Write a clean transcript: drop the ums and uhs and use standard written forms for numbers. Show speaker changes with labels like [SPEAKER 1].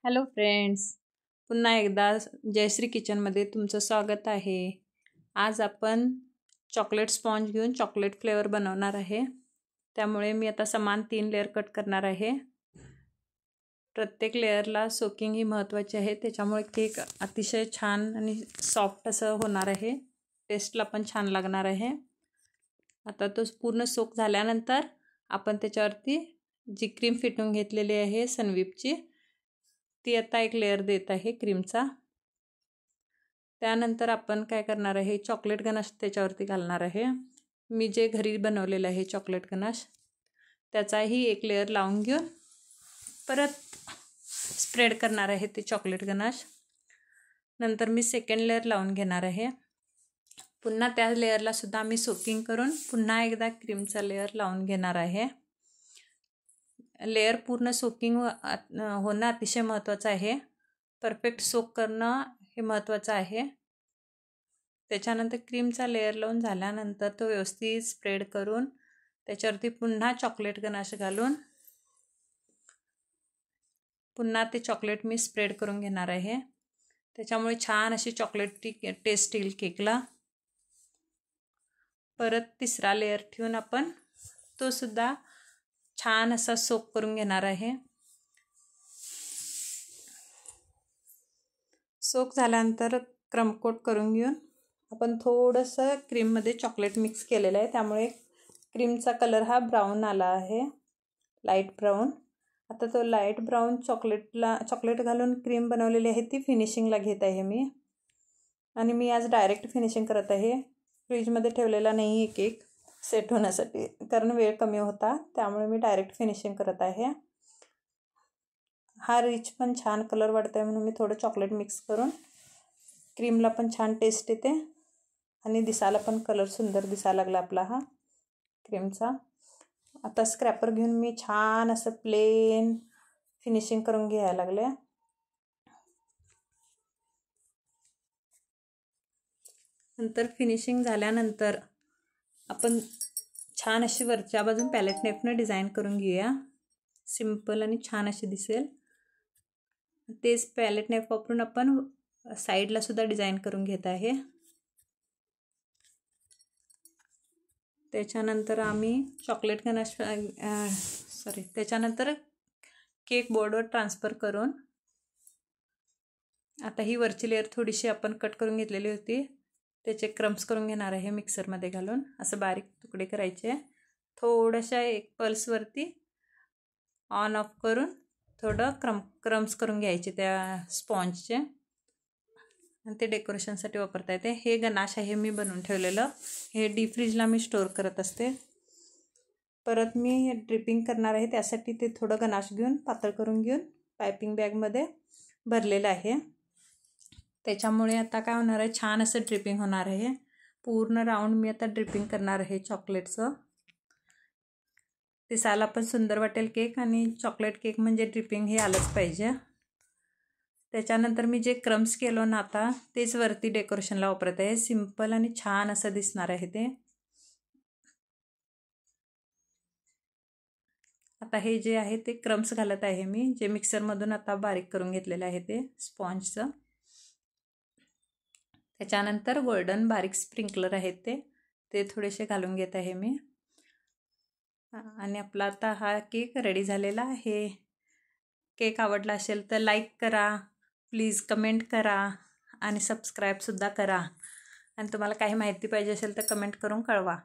[SPEAKER 1] Hello friends, पुन्हा एकदा जयश्री किचनमध्ये तुमचं स्वागत आहे. आज आपण चॉकलेट स्पॉन्ज घेऊन चॉकलेट फ्लेवर बनवणार आहे. त्यामुळे मी आता समान 3 लेअर कट करणार आहे. प्रत्येक लेअरला सोकिंग ही महत्त्वाची आहे. त्याच्यामुळे केक अतिशय छान आणि सॉफ्ट असं होणार आहे. टेस्टला पण छान लागणार आहे. आता तो पूर्ण सोक झाल्यानंतर आपण त्याच्यावरती जी क्रीम फिटून घेतलेली आहे सनविपची, ती आता एक लेअर देत आहे क्रीमचा. त्यानंतर आपण काय करणार आहे, चॉकलेट गनाश त्याच्यावरती घालणार आहे. मी जे घरी बनवलेलं आहे चॉकलेट गनाश, त्याचाही एक लेअर लावून घेऊन परत स्प्रेड करणार आहे ते चॉकलेट गनाश. नंतर मी सेकंड लेअर लावून घेणार आहे. पुन्हा त्या लेअरला सुद्धा मी सोकिंग करून पुन्हा एकदा क्रीमचा लेअर लावून घेणार आहे. लेअर पूर्ण सोकिंग होणं अतिशय महत्त्वाचं आहे. परफेक्ट सोक करणं हे महत्त्वाचं आहे. त्याच्यानंतर क्रीमचा लेअर लावून झाल्यानंतर तो व्यवस्थित स्प्रेड करून त्याच्यावरती पुन्हा चॉकलेट गनाश घालून पुन्हा ते चॉकलेट मी स्प्रेड करून घेणार आहे. त्याच्यामुळे छान अशी चॉकलेट टेस्ट येईल केकला. परत तिसरा लेअर ठेवून आपण तो सुद्धा छान असा सोक करून घेणार आहे. सोक झाल्यानंतर क्रम कोट करून घेऊन आपण थोडंसं क्रीममध्ये चॉकलेट मिक्स केलेलं आहे. त्यामुळे क्रीमचा कलर हा ब्राऊन आला आहे, लाईट ब्राऊन. आता तो लाईट ब्राऊन चॉकलेट घालून क्रीम बनवलेली आहे ती फिनिशिंगला घेत आहे मी. आणि मी आज डायरेक्ट फिनिशिंग करत आहे. फ्रीजमध्ये ठेवलेला नाही आहे केक सेट होण्यासाठी, कारण वेळ कमी होता. त्यामुळे मी डायरेक्ट फिनिशिंग करत आहे. हा रिच पण छान कलर वाटत आहे म्हणून मी थोडं चॉकलेट मिक्स करून क्रीमला पण छान टेस्ट येते आणि दिसायला पण कलर सुंदर दिसायला लागला आपला हा क्रीमचा. आता स्क्रॅपर घेऊन मी छान असं प्लेन फिनिशिंग करून घ्यायला लागले. नंतर फिनिशिंग झाल्यानंतर आपण छान अशी वरच्या बाजून पॅलेट नाईफने डिझाईन करून घेऊया. सिंपल आणि छान अशी दिसेल. तेच पॅलेट नाईफ वापरून आपण साईडला सुद्धा डिझाईन करून घेत आहे. त्याच्यानंतर आम्ही चॉकलेट गनाश त्याच्यानंतर केक बोर्डवर ट्रान्सफर करून आता ही वरची लेअर थोडीशी आपण कट करून घेतलेली होती, त्याचे क्रम्स करून घेणार आहे मिक्सरमध्ये घालून. असं बारीक तुकडे करायचे. थोड्याशा एक पल्सवरती ऑन ऑफ करून थोडं क्रम्स करून घ्यायचे त्या स्पॉन्जचे, आणि ते डेकोरेशनसाठी वापरता येते. हे गनाश आहे मी बनवून ठेवलेलं. हे डीप फ्रीजला मी स्टोअर करत असते. परत मी ड्रिपिंग करणार आहे, त्यासाठी ते थोडं गनाश घेऊन पातळ करून घेऊन पायपिंग बॅगमध्ये भरलेलं आहे. त्याच्यामुळे आता काय होणार आहे, छान असं ड्रिपिंग होणार आहे. पूर्ण राऊंड मी आता ड्रिपिंग करणार आहे चॉकलेटचं. दिसायला पण सुंदर वाटेल केक, आणि चॉकलेट केक म्हणजे ड्रिपिंग हे आलंच पाहिजे. त्याच्यानंतर मी जे क्रम्स केलो ना आता तेच वरती डेकोरेशनला वापरत आहे. सिंपल आणि छान असं दिसणार आहे ते. आता हे जे आहे ते क्रम्स घालत आहे मी, जे मिक्सरमधून आता बारीक करून घेतलेलं आहे ते स्पॉन्जचं. त्याच्यानंतर गोल्डन बारीक स्प्रिंकलर आहेत ते थोडेसे घालून घेत आहे मी. आणि आपला आता हा केक रेडी झालेला आहे. केक आवडला असेल तर लाईक करा, प्लीज कमेंट करा आणि सबस्क्राईबसुद्धा करा. आणि तुम्हाला काही माहिती पाहिजे असेल तर कमेंट करून कळवा.